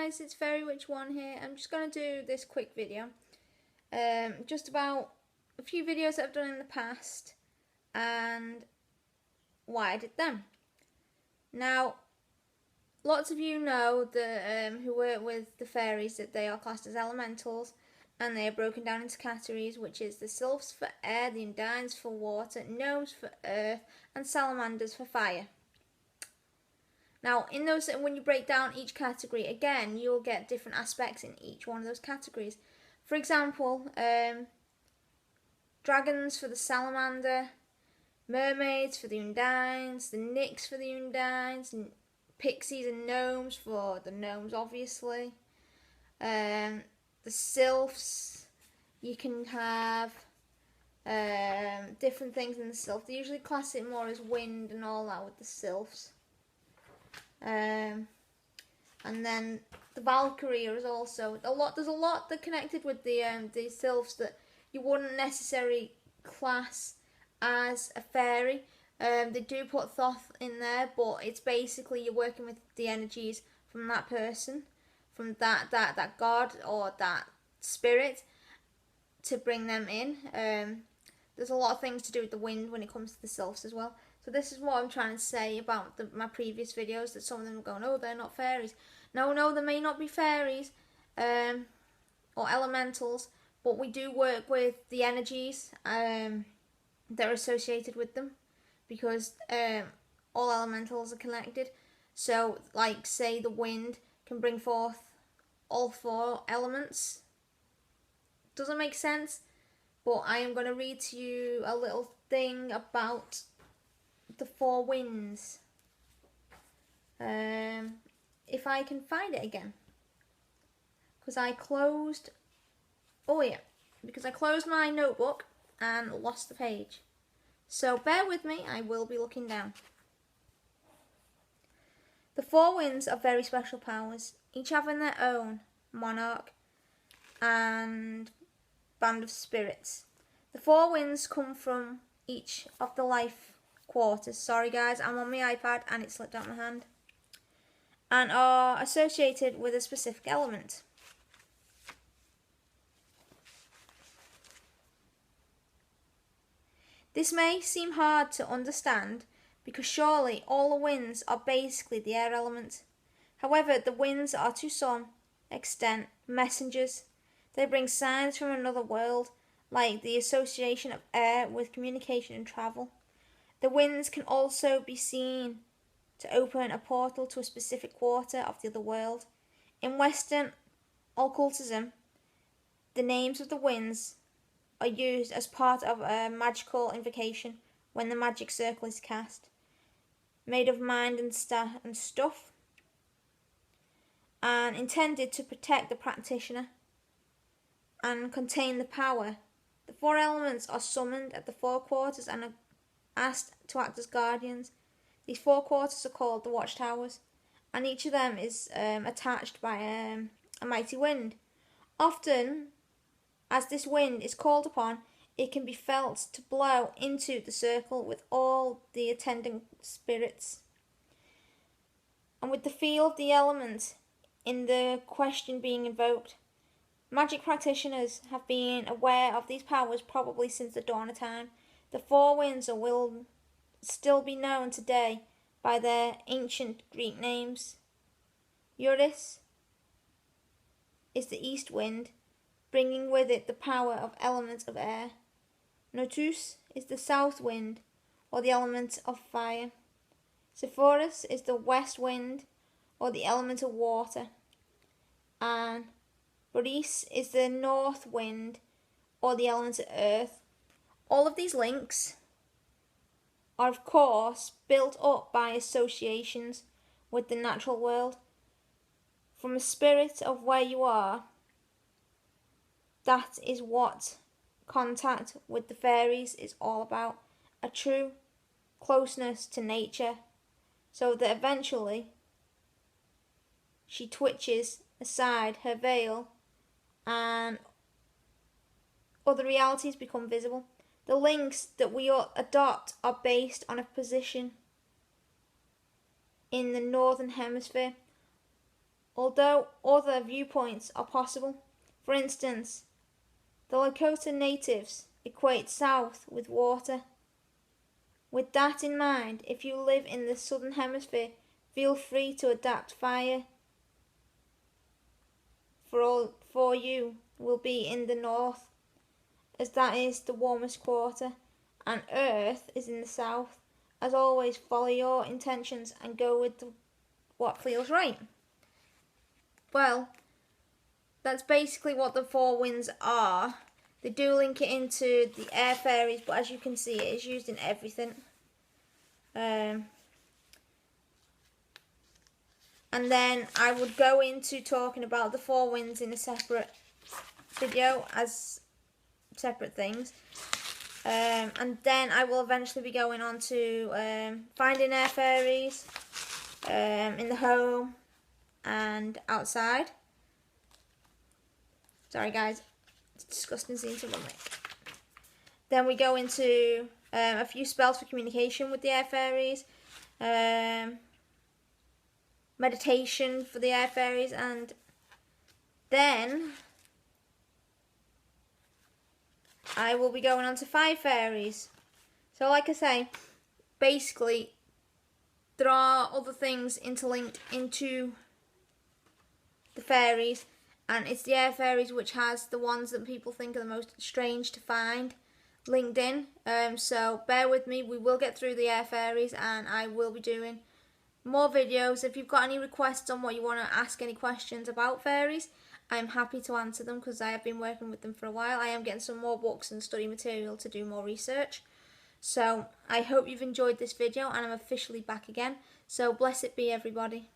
guys, it's Fairy Witch 1 here. I'm just going to do this quick video. Just about a few videos that I've done in the past and why I did them. Now, lots of you know that who work with the fairies that they are classed as elementals, and they are broken down into categories, which is the sylphs for air, the undines for water, gnomes for earth, and salamanders for fire. Now, in those, when you break down each category, again, you'll get different aspects in each one of those categories. For example, dragons for the salamander, mermaids for the undines, the nix for the undines, pixies and gnomes for the gnomes, obviously. The sylphs, you can have different things in the sylph. They usually class it more as wind and all that with the sylphs. And then the Valkyrie is also a lot. There's a lot that connected with the sylphs that you wouldn't necessarily class as a fairy. They do put Thoth in there, but it's basically you're working with the energies from that person, from that god or that spirit, to bring them in. There's a lot of things to do with the wind when it comes to the sylphs as well. So this is what I'm trying to say about my previous videos, that some of them are going, oh, they're not fairies. No, they may not be fairies or elementals, but we do work with the energies that are associated with them, because all elementals are connected. So, like, say the wind can bring forth all four elements. Doesn't make sense, but I am going to read to you a little thing about the four winds. If I can find it again, because I closed my notebook and lost the page, so bear with me, I will be looking down. The four winds are very special powers, each having their own monarch and band of spirits. The four winds come from each of the life quarters. Sorry guys, I'm on my iPad and it slipped out my hand. And are associated with a specific element. This may seem hard to understand because surely all the winds are basically the air element. However, the winds are to some extent messengers. They bring signs from another world, like the association of air with communication and travel. The winds can also be seen to open a portal to a specific quarter of the other world. In Western occultism, the names of the winds are used as part of a magical invocation when the magic circle is cast, made of mind and stuff, and intended to protect the practitioner and contain the power. The four elements are summoned at the four quarters and are asked to act as guardians. These four quarters are called the watchtowers, and each of them is attached by a mighty wind. Often, as this wind is called upon, it can be felt to blow into the circle with all the attending spirits. And with the feel of the element in the question being invoked, magic practitioners have been aware of these powers probably since the dawn of time. The four winds will still be known today by their ancient Greek names. Eurus is the east wind, bringing with it the power of element of air. Notus is the south wind, or the element of fire. Zephyrus is the west wind, or the element of water. And Boreas is the north wind, or the element of earth. All of these links are, of course, built up by associations with the natural world. From a spirit of where you are, that is what contact with the fairies is all about. A true closeness to nature, so that eventually she twitches aside her veil and other realities become visible. The links that we adopt are based on a position in the northern hemisphere, although other viewpoints are possible. For instance, the Lakota natives equate south with water. With that in mind, if you live in the southern hemisphere, feel free to adapt. Fire for you will be in the north, as that is the warmest quarter, and Earth is in the south. As always, follow your intentions and go with what feels right. Well, that's basically what the four winds are. They do link it into the air fairies, but as you can see, it is used in everything. And then I would go into talking about the four winds in a separate video as separate things. And then I will eventually be going on to finding air fairies in the home and outside. Sorry guys, it's disgusting seeing someone make. Then we go into a few spells for communication with the air fairies, meditation for the air fairies, and then I will be going on to fire fairies. So like I say, basically there are other things interlinked into the fairies, and it's the air fairies which has the ones that people think are the most strange to find linked in. So bear with me, we will get through the air fairies, and I will be doing more videos. If you've got any requests on what you want to ask, any questions about fairies, I'm happy to answer them because I have been working with them for a while. I am getting some more books and study material to do more research. So I hope you've enjoyed this video, and I'm officially back again. So bless it be, everybody.